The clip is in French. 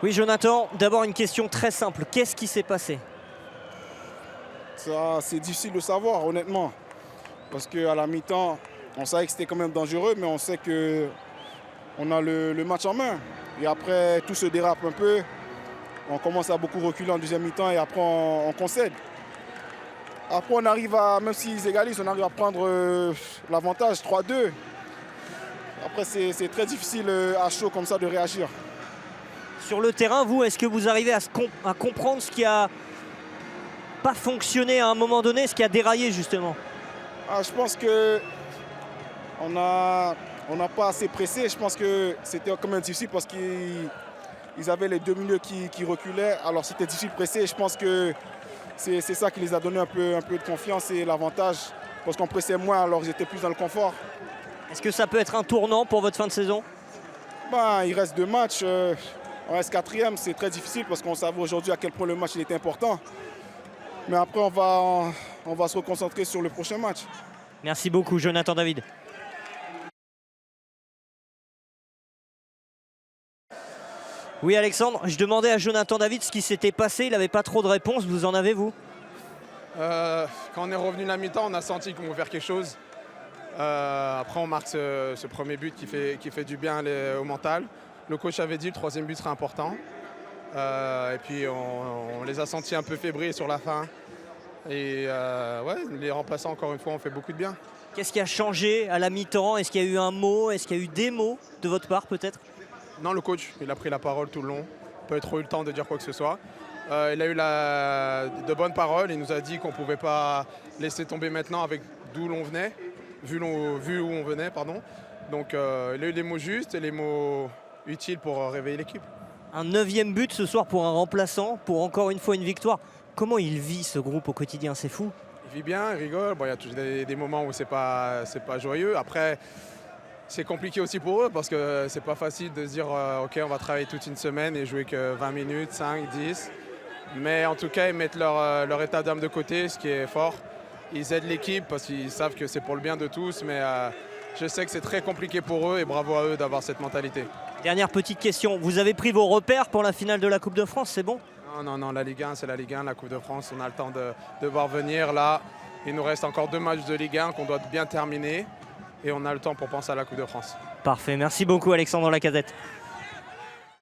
Oui, Jonathan, d'abord une question très simple. Qu'est-ce qui s'est passé? Ça, c'est difficile de savoir, honnêtement. Parce qu'à la mi-temps, on savait que c'était quand même dangereux, mais on sait qu'on a le match en main. Et après, tout se dérape un peu. On commence à beaucoup reculer en deuxième mi-temps et après, on concède. Après, on arrive à, même s'ils égalisent, on arrive à prendre l'avantage 3-2. Après, c'est très difficile à chaud comme ça de réagir. Sur le terrain, vous, est-ce que vous arrivez à comprendre ce qui a pas fonctionné à un moment donné, ce qui a déraillé justement? Je pense que on n'a pas assez pressé. Je pense que c'était quand même difficile parce qu'ils avaient les deux milieux qui reculaient. Alors c'était difficile de presser. Je pense que c'est ça qui les a donné un peu de confiance et l'avantage. Parce qu'on pressait moins, alors ils étaient plus dans le confort. Est-ce que ça peut être un tournant pour votre fin de saison? Il reste 2 matchs. On reste 4e. C'est très difficile parce qu'on savait aujourd'hui à quel point le match il était important. Mais après, on va se reconcentrer sur le prochain match. Merci beaucoup, Jonathan David. Oui, Alexandre, je demandais à Jonathan David ce qui s'était passé. Il n'avait pas trop de réponses. Vous en avez, vous? Quand on est revenu de la mi-temps, on a senti qu'on pouvait faire quelque chose. Après, on marque ce premier but qui fait du bien au mental. Le coach avait dit que le troisième but serait important. Et puis, on les a sentis un peu fébriles sur la fin. Et ouais, les remplaçants, encore une fois, ont fait beaucoup de bien. Qu'est-ce qui a changé à la mi-temps? Est-ce qu'il y a eu un mot? Est-ce qu'il y a eu des mots de votre part, peut-être? Non, le coach, il a pris la parole tout le long. Pas trop eu le temps de dire quoi que ce soit. Il a eu de bonnes paroles. Il nous a dit qu'on ne pouvait pas laisser tomber maintenant avec d'où l'on venait, vu où on venait, pardon. Donc il a eu les mots justes et les mots utiles pour réveiller l'équipe. Un 9e but ce soir pour un remplaçant, pour encore une fois une victoire. Comment il vit ce groupe au quotidien? C'est fou. Il vit bien, il rigole. Bon, il y a toujours des moments où c'est pas joyeux. Après, c'est compliqué aussi pour eux parce que c'est pas facile de se dire ok, on va travailler toute une semaine et jouer que 20 minutes, 5, 10. Mais en tout cas, ils mettent leur état d'âme de côté, ce qui est fort. Ils aident l'équipe parce qu'ils savent que c'est pour le bien de tous. Mais je sais que c'est très compliqué pour eux et bravo à eux d'avoir cette mentalité. Dernière petite question. Vous avez pris vos repères pour la finale de la Coupe de France, c'est bon? Non, la Ligue 1, c'est la Ligue 1, la Coupe de France. On a le temps de voir venir. Là, il nous reste encore 2 matchs de Ligue 1 qu'on doit bien terminer. Et on a le temps pour penser à la Coupe de France. Parfait. Merci beaucoup, Alexandre Lacazette.